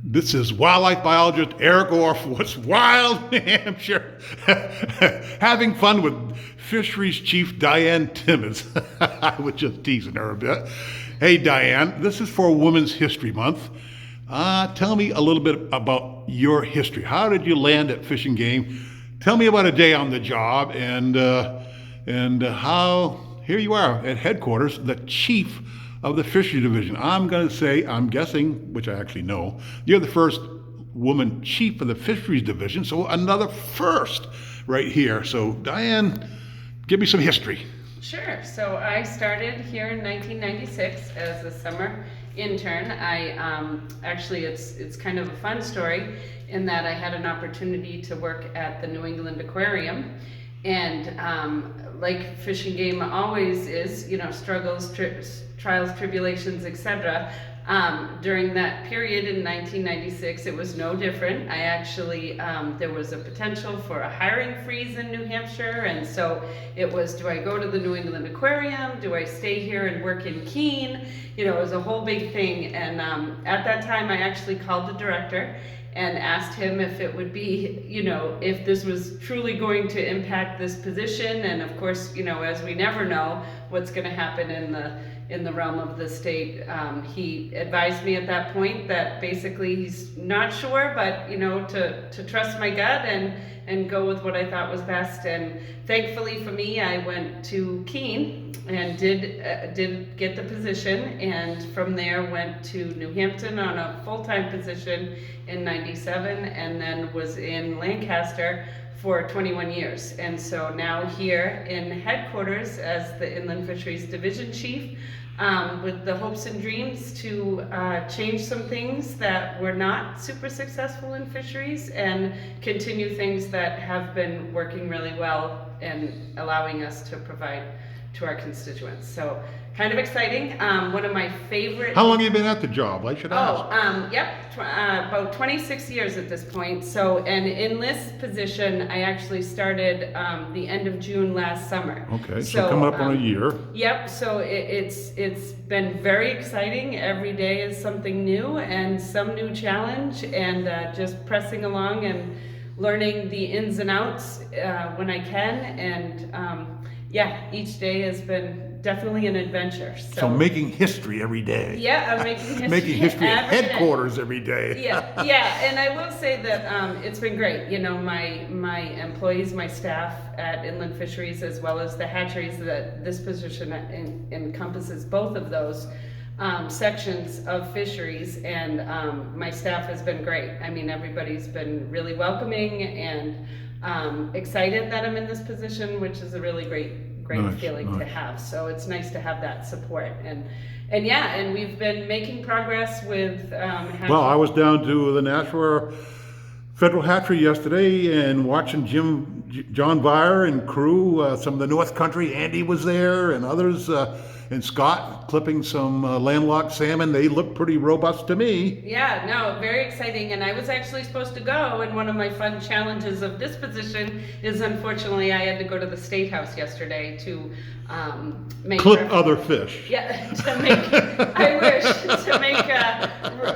This is wildlife biologist Eric Orff. What's wild, New Hampshire? Having fun with Fisheries Chief Diane Timmins. I was just teasing her a bit. Hey, Diane, this is for Women's History Month. Tell me a little bit about your history. How did you land at Fish and Game? Tell me about a day on the job and how here you are at headquarters, the chief of the Fisheries Division. I'm guessing, which I actually know, you're the first woman chief of the Fisheries Division, so another first right here. So Diane, give me some history. Sure. So I started here in 1996 as a summer intern. Actually, it's kind of a fun story in that I had an opportunity to work at the New England Aquarium, and like Fish and Game always is, struggles, trials, tribulations, etc. During that period in 1996, it was no different. I actually, there was a potential for a hiring freeze in New Hampshire, and so it was, do I go to the New England Aquarium? Do I stay here and work in Keene? It was a whole big thing, and at that time I actually called the director and asked him if it would be, if this was truly going to impact this position. And of course, as we never know what's going to happen in the realm of the state, he advised me at that point that basically he's not sure, but to trust my gut and go with what I thought was best. And thankfully for me, I went to Keene and did get the position, and from there went to New Hampton on a full-time position in 97, and then was in Lancaster for 21 years. And so now here in headquarters as the Inland Fisheries Division Chief, with the hopes and dreams to change some things that were not super successful in fisheries and continue things that have been working really well and allowing us to provide to our constituents. So kind of exciting. One of my favorite. How long have you been at the job? I should ask. About 26 years at this point. So, and in this position, I actually started the end of June last summer. Okay, so coming up on a year. Yep. So it's been very exciting. Every day is something new and some new challenge, and just pressing along and learning the ins and outs when I can, and each day has been definitely an adventure. So making history every day. Yeah, I'm making history. Making history at headquarters every day. Yeah, and I will say that it's been great. My employees, my staff at Inland Fisheries, as well as the hatcheries, that this position encompasses both of those sections of fisheries, and my staff has been great. I mean, everybody's been really welcoming and excited that I'm in this position, which is a really great feeling to have. So it's nice to have that support, and we've been making progress with well, I was down to the Nashua Federal Hatchery yesterday and watching John Vire and crew, some of the North Country. Andy was there and others, and Scott clipping some landlocked salmon. They look pretty robust to me. Yeah, no, very exciting. And I was actually supposed to go, and one of my fun challenges of this position is, unfortunately, I had to go to the State House yesterday to clip other fish. Yeah,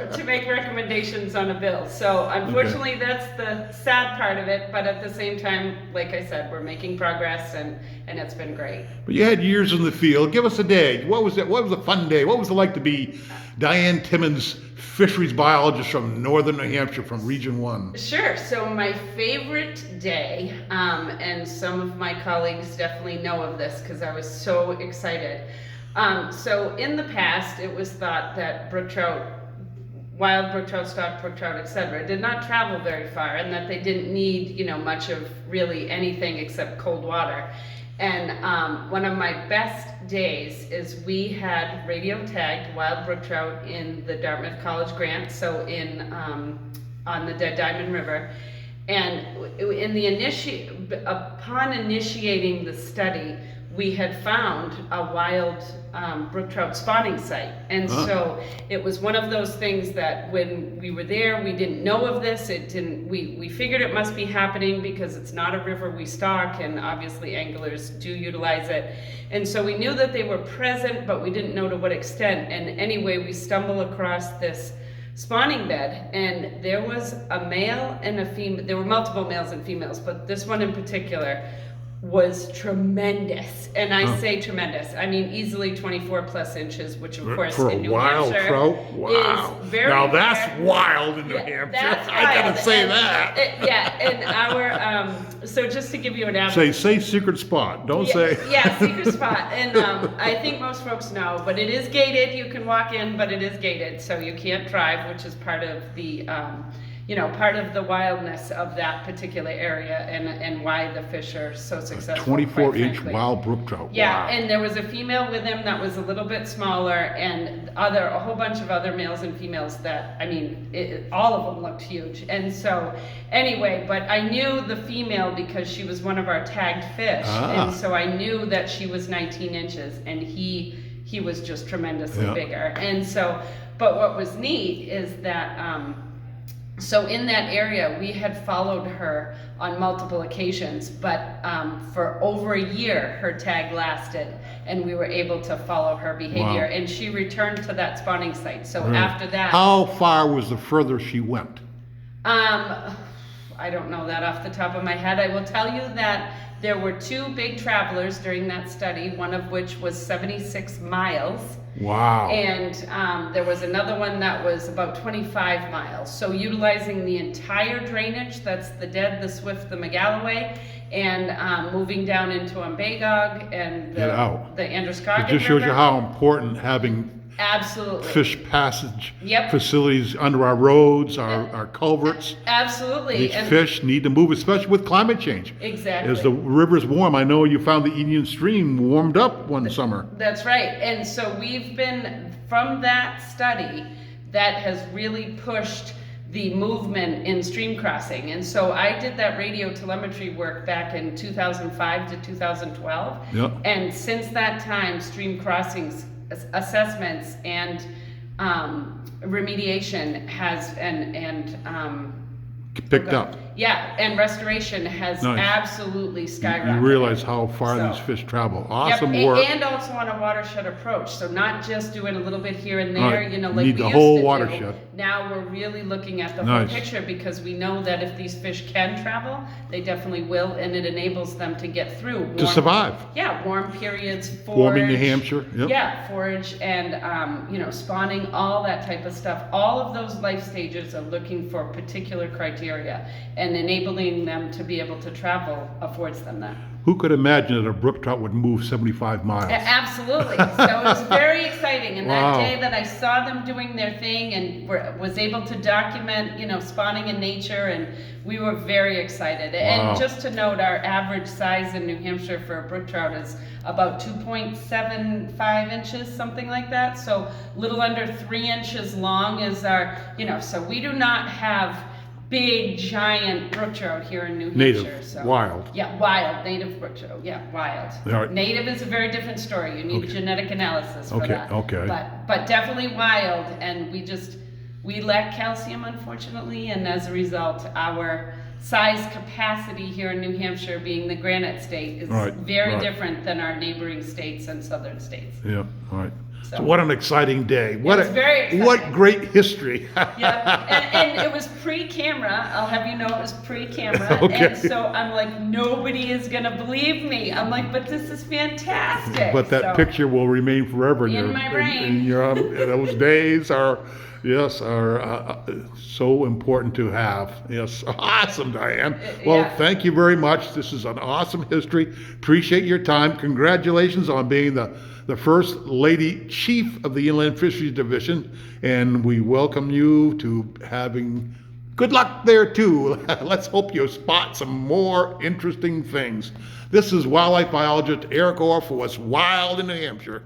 to make recommendations on a bill. So unfortunately, that's the sad part of it. But at the same time, like I said, we're making progress, and it's been great. But you had years in the field. Give us a day. What was it? What was a fun day? What was it like to be Diane Timmins, fisheries biologist from northern New Hampshire, from Region 1? Sure. So my favorite day, and some of my colleagues definitely know of this because I was so excited. So in the past, it was thought that brook trout, wild brook trout, stock brook trout, etc., did not travel very far, and that they didn't need, much of really anything except cold water. And one of my best days is we had radio tagged wild brook trout in the Dartmouth College Grant, so on the Dead Diamond River. And upon initiating the study, we had found a wild brook trout spawning site. And so it was one of those things that when we were there, we didn't know of this. We figured it must be happening because it's not a river we stock, and obviously anglers do utilize it. And so we knew that they were present, but we didn't know to what extent. And anyway, we stumble across this spawning bed, and there was a male and a female. There were multiple males and females, but this one in particular was tremendous. And I say tremendous, I mean easily 24 plus inches, which of course for in a New wild Hampshire trout, wow. is very Now that's rare. wild in New Yeah, Hampshire. that's I gotta wild. say And that. and our so just to give you an average. Say secret spot. Don't say. Yeah, secret spot. And I think most folks know, but it is gated. You can walk in, but it is gated, so you can't drive, which is part of the, part of the wildness of that particular area, and why the fish are so successful. 24-inch frankly. wild brook trout. Yeah, Wow. and there was a female with him that was a little bit smaller, and a whole bunch of other males and females that, I mean, all of them looked huge. And so, anyway, but I knew the female because she was one of our tagged fish, and so I knew that she was 19 inches, and he was just tremendously bigger. And so, but what was neat is that, so in that area, we had followed her on multiple occasions, but for over a year, her tag lasted, and we were able to follow her behavior. Wow. And she returned to that spawning site. So after that, How far was the further she went? I don't know that off the top of my head. I will tell you that there were 2 big travelers during that study, one of which was 76 miles. Wow. And there was another one that was about 25 miles. So utilizing the entire drainage, that's the Dead, the Swift, the McGalloway, and moving down into Umbagog and Get out. the Androscoggin It just shows you River. how important having Absolutely. fish passage Yep. facilities under our roads, our culverts. Absolutely. These And fish need to move, especially with climate change. exactly. As the river's warm, I know you found the Indian Stream warmed up one summer. That's right. And so we've been, from that study, that has really pushed the movement in stream crossing. And so I did that radio telemetry work back in 2005 to 2012. Yep. And since that time, stream crossings assessments and remediation has, Picked up. Yeah, and restoration has Nice. absolutely skyrocketed. You realize how far So- these fish travel. Yep, Awesome and- work. And also on a watershed approach, so not just doing a little bit here and there, Right. like Need we the used whole to do. watershed. Now we're really looking at the Nice. whole picture, because we know that if these fish can travel, they definitely will, and it enables them to get through. To survive. Yeah, warm periods, forage. Warming New Hampshire. Yep. Yeah, forage and, spawning, all that type of stuff. All of those life stages are looking for particular criteria, and enabling them to be able to travel affords them that. Who could imagine that a brook trout would move 75 miles? Absolutely. So it was very exciting. And Wow. that day that I saw them doing their thing and was able to document, spawning in nature, and we were very excited. Wow. And just to note, our average size in New Hampshire for a brook trout is about 2.75 inches, something like that. So little under 3 inches long is our, so we do not have big, giant brook trout here in New Native, Hampshire. So. wild. Yeah, wild, native brook trout. Yeah, wild. All right. Native is a very different story. You need Okay. genetic analysis for Okay, that. okay. But definitely wild, and we lack calcium, unfortunately, and as a result, our size capacity here in New Hampshire, being the granite state, is Right, very right. different than our neighboring states and southern states. Yeah, all right. So- So what an exciting day. What was very exciting. What great history. Yeah, and it was pre-camera. I'll have you know it was pre-camera. Okay. And so I'm like, nobody is gonna believe me. I'm like, but this is fantastic. But that So- picture will remain forever In my brain. those days are so important to have. Yes, awesome, Diane. Well, Yeah. thank you very much. This is an awesome history. Appreciate your time. Congratulations on being the First Lady Chief of the Inland Fisheries Division, and we welcome you to having good luck there too. Let's hope you spot some more interesting things. This is wildlife biologist Eric Orr for What's Wild in New Hampshire.